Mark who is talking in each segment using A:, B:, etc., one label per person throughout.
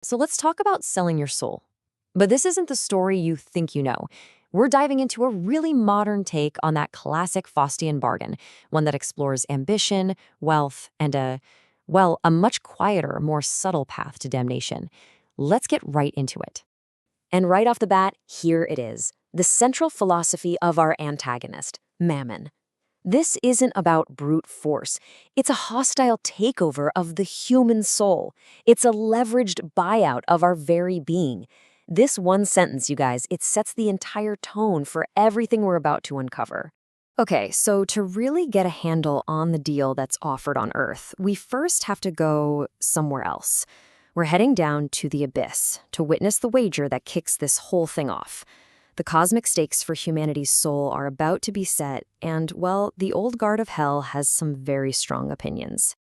A: So let's talk about selling your soul. But this isn't the story you think you know. We're diving into a really modern take on that classic Faustian bargain, one that explores ambition, wealth, and a much quieter, more subtle path to damnation. Let's get right into it. And right off the bat, here it is, the central philosophy of our antagonist, Mammon. This isn't about brute force. It's a hostile takeover of the human soul. It's a leveraged buyout of our very being. This one sentence, you guys, it sets the entire tone for everything we're about to uncover. Okay, so to really get a handle on the deal that's offered on Earth, we first have to go somewhere else. We're heading down to the abyss to witness the wager that kicks this whole thing off. The cosmic stakes for humanity's soul are about to be set, and, well, the old guard of hell has some very strong opinions.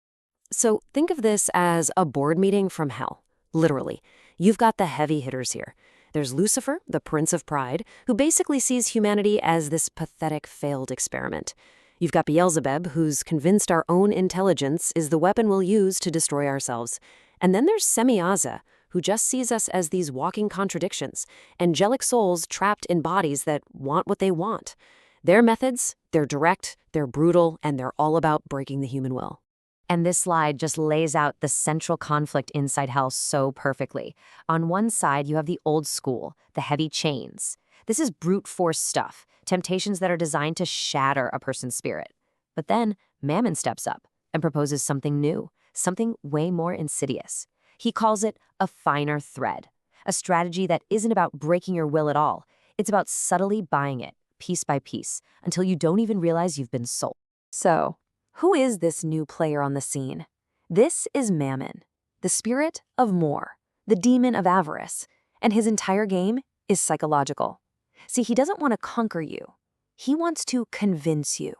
A: So think of this as a board meeting from hell. Literally. You've got the heavy hitters here. There's Lucifer, the Prince of Pride, who basically sees humanity as this pathetic, failed experiment. You've got Beelzebub, who's convinced our own intelligence is the weapon we'll use to destroy ourselves. And then there's Semyaza, who just sees us as these walking contradictions, angelic souls trapped in bodies that want what they want. Their methods, they're direct, they're brutal, and they're all about breaking the human will. And this slide just lays out the central conflict inside hell so perfectly. On one side, you have the old school, the heavy chains. This is brute force stuff, temptations that are designed to shatter a person's spirit. But then Mammon steps up and proposes something new, something way more insidious. He calls it a finer thread, a strategy that isn't about breaking your will at all. It's about subtly buying it, piece by piece, until you don't even realize you've been sold. So, who is this new player on the scene? This is Mammon, the spirit of more, the demon of avarice, and his entire game is psychological. See, he doesn't want to conquer you. He wants to convince you.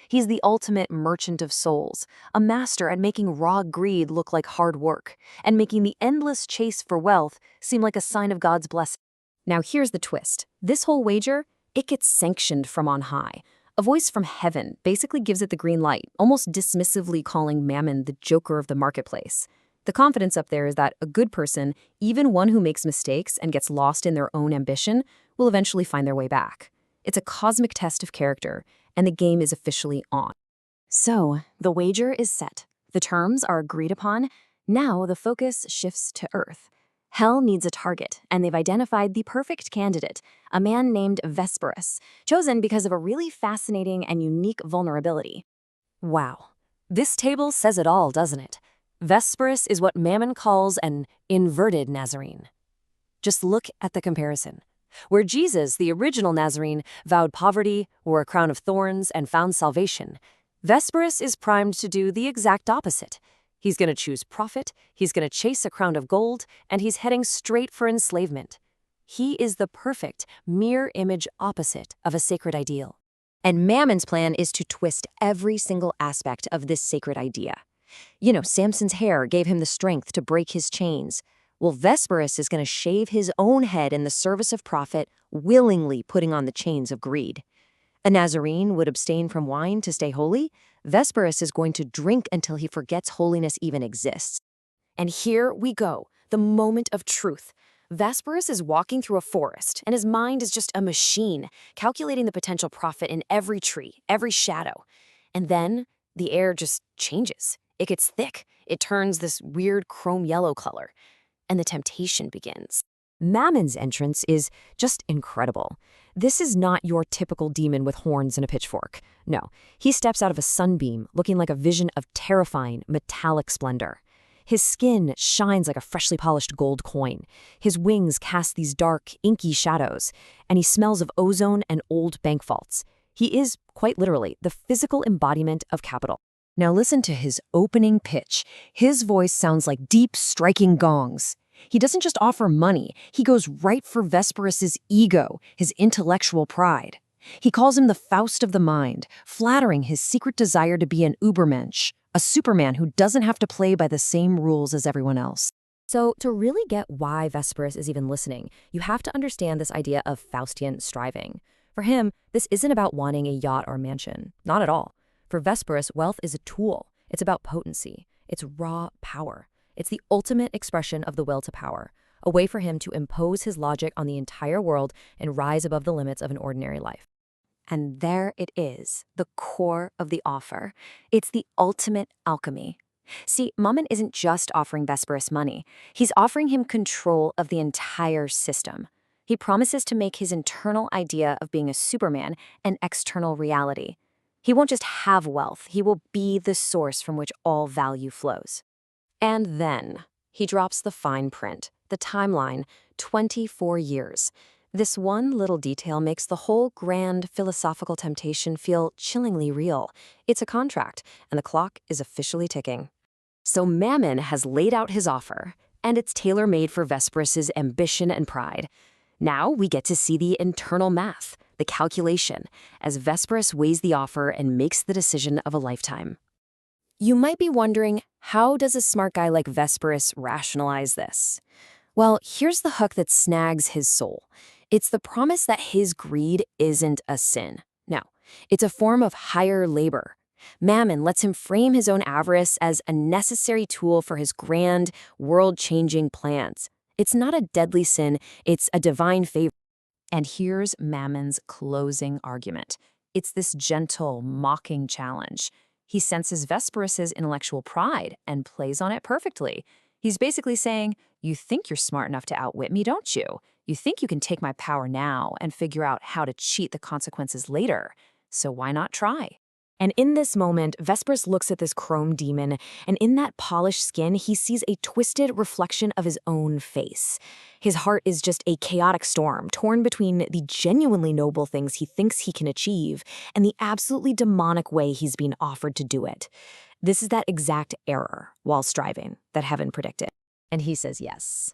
A: He's the ultimate merchant of souls, a master at making raw greed look like hard work, and making the endless chase for wealth seem like a sign of God's blessing. Now here's the twist. This whole wager, it gets sanctioned from on high. A voice from heaven basically gives it the green light, almost dismissively calling Mammon the joker of the marketplace. The confidence up there is that a good person, even one who makes mistakes and gets lost in their own ambition, will eventually find their way back. It's a cosmic test of character, and the game is officially on. So, the wager is set. The terms are agreed upon. Now the focus shifts to Earth. Hell needs a target, and they've identified the perfect candidate, a man named Vesperus, chosen because of a really fascinating and unique vulnerability. Wow. This table says it all, doesn't it? Vesperus is what Mammon calls an inverted Nazarene. Just look at the comparison. Where Jesus, the original Nazarene, vowed poverty, wore a crown of thorns, and found salvation, Vesperus is primed to do the exact opposite. He's going to choose profit, he's going to chase a crown of gold, and he's heading straight for enslavement. He is the perfect, mirror image opposite of a sacred ideal. And Mammon's plan is to twist every single aspect of this sacred idea. You know, Samson's hair gave him the strength to break his chains. Well, Vesperus is going to shave his own head in the service of profit, willingly putting on the chains of greed. A Nazarene would abstain from wine to stay holy. Vesperus is going to drink until he forgets holiness even exists. And here we go, the moment of truth. Vesperus is walking through a forest, and his mind is just a machine, calculating the potential profit in every tree, every shadow. And then the air just changes. It gets thick. It turns this weird chrome yellow color. And the temptation begins. Mammon's entrance is just incredible. This is not your typical demon with horns and a pitchfork. No, he steps out of a sunbeam, looking like a vision of terrifying, metallic splendor. His skin shines like a freshly polished gold coin. His wings cast these dark, inky shadows, and he smells of ozone and old bank vaults. He is, quite literally, the physical embodiment of capital. Now listen to his opening pitch. His voice sounds like deep, striking gongs. He doesn't just offer money, he goes right for Vesperus's ego, his intellectual pride. He calls him the Faust of the mind, flattering his secret desire to be an Übermensch, a Superman who doesn't have to play by the same rules as everyone else. So to really get why Vesperus is even listening, you have to understand this idea of Faustian striving. For him, this isn't about wanting a yacht or mansion. Not at all. For Vesperus, wealth is a tool. It's about potency. It's raw power.
B: It's the ultimate expression of the will to power, a way for him to impose his logic on the entire world and rise above the limits of an ordinary life.
A: And there it is, the core of the offer. It's the ultimate alchemy. See, Mammon isn't just offering Vesperus money. He's offering him control of the entire system. He promises to make his internal idea of being a Superman an external reality. He won't just have wealth, he will be the source from which all value flows. And then he drops the fine print, the timeline, 24 years. This one little detail makes the whole grand philosophical temptation feel chillingly real. It's a contract, and the clock is officially ticking. So Mammon has laid out his offer, and it's tailor-made for Vesperus's ambition and pride. Now we get to see the internal math, the calculation, as Vesperus weighs the offer and makes the decision of a lifetime. You might be wondering, how does a smart guy like Vesperus rationalize this? Well, here's the hook that snags his soul. It's the promise that his greed isn't a sin. No, it's a form of higher labor. Mammon lets him frame his own avarice as a necessary tool for his grand, world-changing plans. It's not a deadly sin, it's a divine favor. And here's Mammon's closing argument. It's this gentle, mocking challenge. He senses Vesperus's intellectual pride and plays on it perfectly. He's basically saying, you think you're smart enough to outwit me, don't you? You think you can take my power now and figure out how to cheat the consequences later. So why not try? And in this moment, Vesperus looks at this chrome demon, and in that polished skin, he sees a twisted reflection of his own face. His heart is just a chaotic storm, torn between the genuinely noble things he thinks he can achieve and the absolutely demonic way he's being offered to do it. This is that exact error, while striving, that heaven predicted. And he says yes.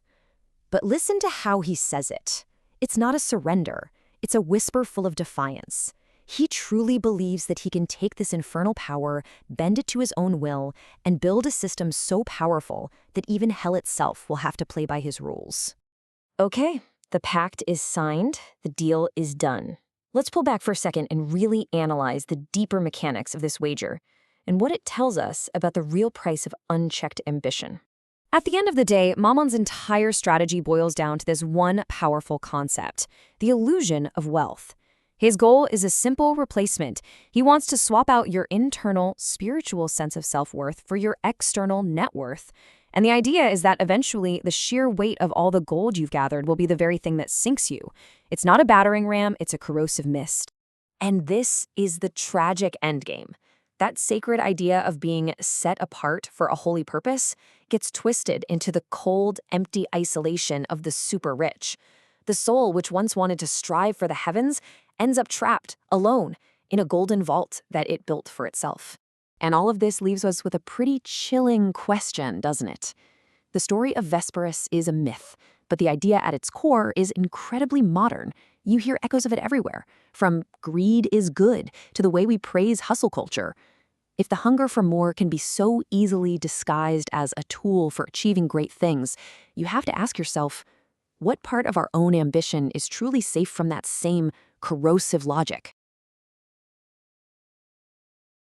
A: But listen to how he says it. It's not a surrender. It's a whisper full of defiance. He truly believes that he can take this infernal power, bend it to his own will, and build a system so powerful that even hell itself will have to play by his rules. Okay, the pact is signed, the deal is done. Let's pull back for a second and really analyze the deeper mechanics of this wager and what it tells us about the real price of unchecked ambition. At the end of the day, Mammon's entire strategy boils down to this one powerful concept, the illusion of wealth. His goal is a simple replacement. He wants to swap out your internal, spiritual sense of self-worth for your external net worth. And the idea is that eventually the sheer weight of all the gold you've gathered will be the very thing that sinks you. It's not a battering ram, it's a corrosive mist. And this is the tragic endgame. That sacred idea of being set apart for a holy purpose gets twisted into the cold, empty isolation of the super rich. The soul, which once wanted to strive for the heavens, ends up trapped, alone, in a golden vault that it built for itself. And all of this leaves us with a pretty chilling question, doesn't it? The story of Vesperus is a myth, but the idea at its core is incredibly modern. You hear echoes of it everywhere, from greed is good to the way we praise hustle culture. If the hunger for more can be so easily disguised as a tool for achieving great things, you have to ask yourself, what part of our own ambition is truly safe from that same corrosive logic?